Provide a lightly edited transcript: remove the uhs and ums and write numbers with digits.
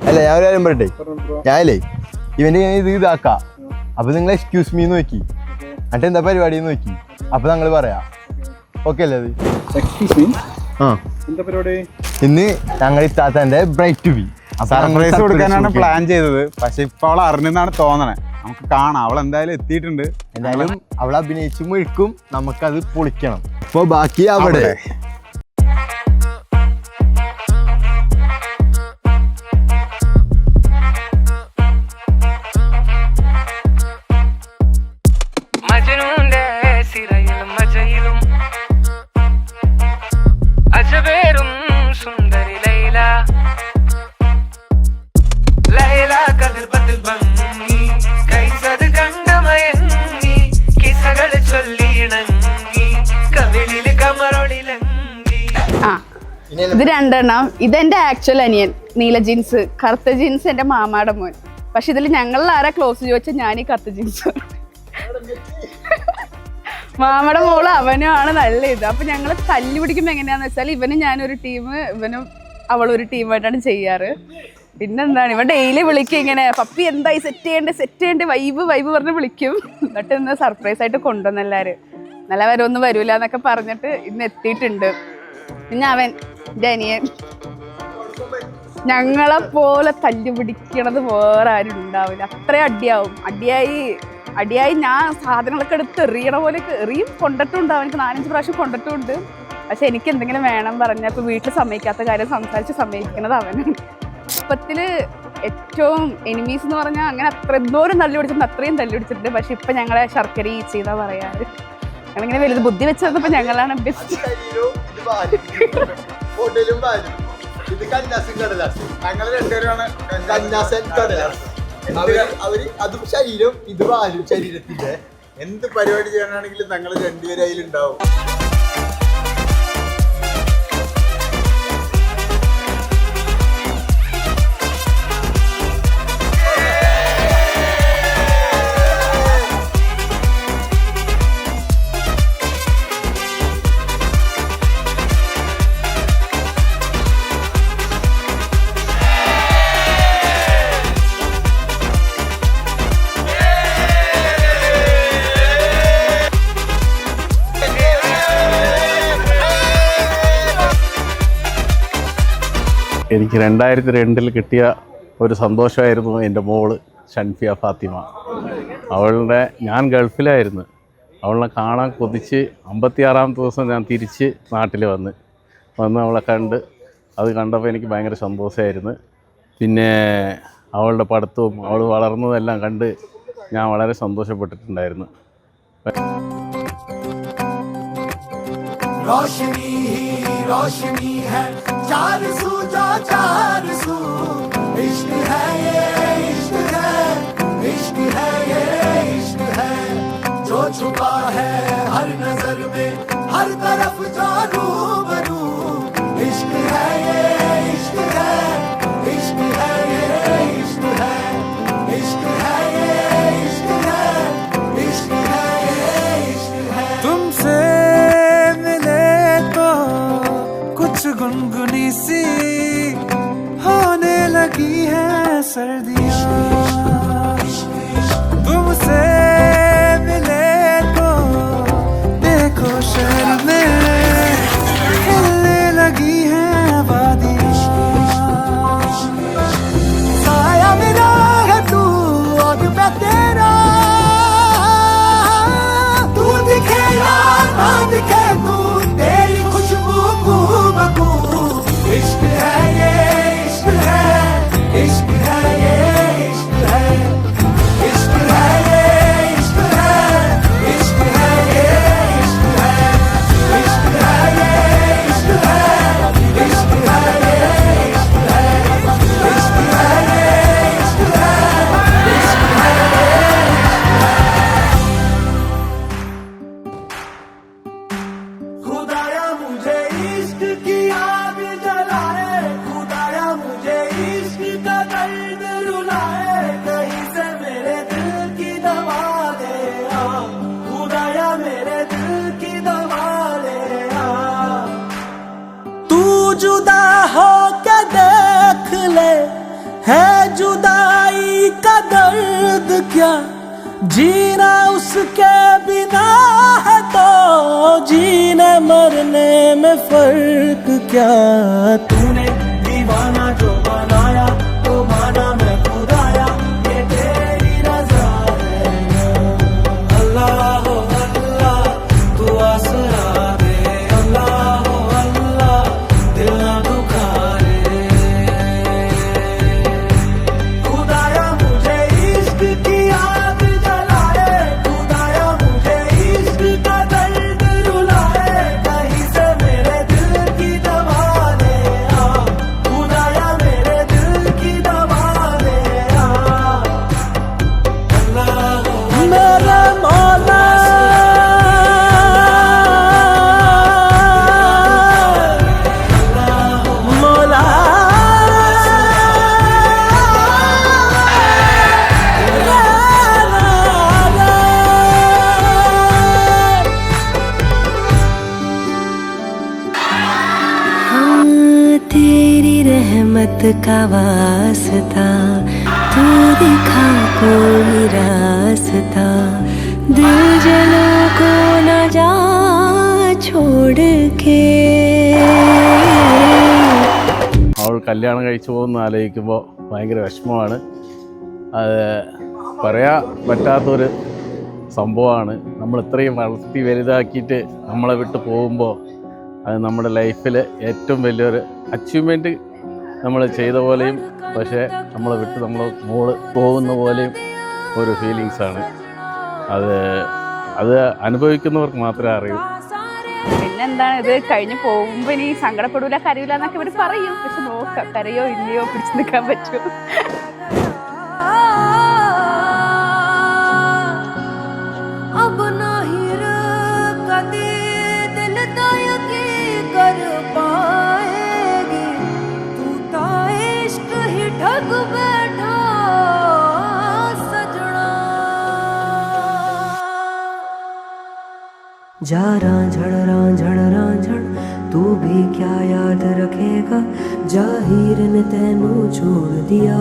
അല്ല ഞാൻ ഒരു കാര്യം പറയട്ടെ, ഞാനല്ലേ ഇവന്റെ ഇത് ഇതാക്കാം. അപ്പൊ നിങ്ങൾ എക്സ്ക്യൂസ് മീന്ന് നോക്കി എന്നിട്ട് എന്താ പരിപാടി നോക്കി, അപ്പൊ ഞങ്ങൾ പറയാ. ഓക്കെ അല്ലേ അത്? ഇന്ന് ഞങ്ങൾ ഇത്താത്തന്റെ ബ്രൈറ്റ് ടു ബി സർപ്രൈസ് കൊടുക്കാനാണ് പ്ലാൻ ചെയ്തത്. പക്ഷെ ഇപ്പൊ അവൾ അറിഞ്ഞെന്നാണ് തോന്നണേ. നമുക്ക് കാണാം, അവൾ എന്തായാലും എത്തിയിട്ടുണ്ട്. എന്തായാലും അവൾ അഭിനയിച്ചു മുഴുക്കും, നമുക്കത് പൊളിക്കണം. അപ്പൊ ബാക്കി അവിടെ ഇത് രണ്ടെണ്ണം. ഇതെന്റെ ആക്ച്വൽ അനിയൻ, നീല ജീൻസ്. കറുത്ത ജീൻസ് എന്റെ മാമാടെ മോൻ. പക്ഷെ ഇതിൽ ഞങ്ങളിൽ ആരാ ക്ലോസ് ചോദിച്ചാൽ ഞാൻ ഈ കറുത്ത ജീൻസ്. മാമയുടെ മോള് അവനും ആണ് നല്ല ഇത്. അപ്പൊ ഞങ്ങൾ തല്ലി പിടിക്കുമ്പോ എങ്ങനെയാന്ന് വെച്ചാൽ ഇവനും ഞാനൊരു ടീം, ഇവനും അവളൊരു ടീമായിട്ടാണ് ചെയ്യാറ്. പിന്നെന്താണ്, ഇവൻ ഡെയിലി വിളിക്കും ഇങ്ങനെ, പപ്പി എന്തായി സെറ്റ് ചെയ്യേണ്ട വൈബ് പറഞ്ഞ് വിളിക്കും. എന്നിട്ട് ഇന്ന് സർപ്രൈസ് ആയിട്ട് കൊണ്ടുവന്ന എല്ലാരും. നല്ല വരവൊന്നും വരൂല എന്നൊക്കെ പറഞ്ഞിട്ട് ഇന്ന് എത്തിയിട്ടുണ്ട്. പിന്നെ അവൻ എൻ്റെ അനിയൻ. ഞങ്ങളെ പോലെ തല്ലു പിടിക്കണത് വേറെ ആരും ഉണ്ടാവില്ല. അത്രയും അടിയായി ഞാൻ സാധനങ്ങളൊക്കെ എടുത്ത് എറിയണ പോലെ എറിയും. കൊണ്ടിട്ടുണ്ട്, അവനക്ക് 4-5 പ്രാവശ്യം കൊണ്ടിട്ടുണ്ട്. പക്ഷെ എനിക്ക് എന്തെങ്കിലും വേണം പറഞ്ഞാൽ ഇപ്പൊ വീട്ടിൽ സമ്മതിക്കാത്ത കാര്യം സംസാരിച്ച് സമ്മതിക്കുന്നത് അവനാണ്. ഇപ്പത്തില് ഏറ്റവും എനിമീസ് എന്ന് പറഞ്ഞാൽ അങ്ങനെ എന്തോരം തല്ലു പിടിച്ചിട്ടുണ്ട്, അത്രയും തല്ലു പിടിച്ചിട്ടുണ്ട്. പക്ഷെ ഇപ്പൊ ഞങ്ങളെ ശർക്കര ഈച്ച ചെയ്താ പറയാറ്. ഞങ്ങളിങ്ങനെ വലുത് ബുദ്ധി വെച്ചപ്പോ ഞങ്ങളാണ് ബെസ്റ്റ്. അതും ശരീരം, ഇത് വാലും ശരീരത്തിന്റെ. എന്ത് പരിപാടി ചെയ്യാനാണെങ്കിലും ഞങ്ങൾ രണ്ടുപേരും അതിലുണ്ടാവും. എനിക്ക് 2002 കിട്ടിയ ഒരു സന്തോഷമായിരുന്നു എൻ്റെ മോള് ഷൻഫിയ ഫാത്തിമ. ഞാൻ ഗൾഫിലായിരുന്നു. അവളെ കാണാൻ കൊതിച്ച് 56-ാമത്തെ ദിവസം ഞാൻ തിരിച്ച് നാട്ടിൽ വന്ന് അവളെ അത് കണ്ടപ്പോൾ എനിക്ക് ഭയങ്കര സന്തോഷമായിരുന്നു. പിന്നെ അവളുടെ പഠിത്തവും അവൾ വളർന്നതെല്ലാം കണ്ട് ഞാൻ വളരെ സന്തോഷപ്പെട്ടിട്ടുണ്ടായിരുന്നു. रोशनी है चार सू जो चार सू इश्क है ये इश्क है इश्क है ये इश्क है जो छुपा है हर नजर में हर तरफ जो रूबरू इश्क है ये इश्क है इश्क है ये इश्क है इश्क है ये इश्क है इश्क है ये इश्क है तुमसे गुनगुनी सी होने लगी है सर्दियाँ, तुमसे मिले तो देखो शहर में खिलने लगी है वादियाँ। साया मेरा है तू और मैं तेरा, तू दिखे या ना दिखे तू तेरी खुशबू इश्क है ये इश्क है इश्क है ये इश्क है इश्क है ये इश्क है इश्क है ये इश्क है इश्क है ये इश्क है इश्क है ये इश्क है इश्क है ये इश्क है इश्क है खुदाया मुझे इश्क की आग जलाए, खुदाया मुझे इश्क का दर्द रुलाए, कहीं से मेरे दिल की दवा ले आ, खुदाया मेरे दिल की दवा ले आ। तू जुदा हो के देख ले है जुदाई का दर्द क्या, जीना उसके बिना है तो जीने मरने में फर्क क्या। तूने दीवाना जो बनाया तो माना मैं खुदाया, ये तेरी रजा है। अल्लाह हो अल्लाह तू आसरा दे, अल्लाह हो अल्लाह दिल ना दुखा रे। खुदाया मुझे इश्क की आग जलाए, खुदाया मुझे इश्क का दर्द रुलाए, कहीं से मेरे दिल की दवा ले आ, खुदाया मेरे दिल की दवा ले आ। अल्लाह हो मेरा मौला मौला तेरी रहमत का वास्ता, तू दिखा कोई रास्ता, दिल जलों को न जा छोड़ के। അവൾ കല്യാണം കഴിച്ചു പോകുന്ന ആലോചിക്കുമ്പോൾ ഭയങ്കര വിഷമമാണ്. അത് പറയാൻ പറ്റാത്തൊരു സംഭവമാണ്. നമ്മൾ ഇത്രയും വളർത്തി വലുതാക്കിയിട്ട് നമ്മളെ വിട്ട് പോകുമ്പോൾ അത് നമ്മുടെ ലൈഫിൽ ഏറ്റവും വലിയൊരു അച്ചീവ്മെൻറ്റ് നമ്മൾ ചെയ്ത പോലെയും, പക്ഷേ നമ്മളെ വിട്ട് നമ്മൾ മോള് പോകുന്ന പോലെയും ഒരു ഫീലിങ്സാണ്. അത് അനുഭവിക്കുന്നവർക്ക് മാത്രമേ അറിയൂ. പിന്നെന്താണ്, ഇത് കഴിഞ്ഞ് പോകുമ്പോ ഇനി സങ്കടപ്പെടൂല കരയൂല എന്നൊക്കെ ഇവര് പറയും. പക്ഷെ നോക്കാം കരയോ ഇല്ലയോ, പിടിച്ചു നിൽക്കാൻ പറ്റുമോ. अब नहीं कदी दिल की कर पाएगी, तू तो इश्क ही ठग बैठा सजना। जा रांझड़ तू भी क्या याद रखेगा, जाहिर ने तेनू छोड़ दिया।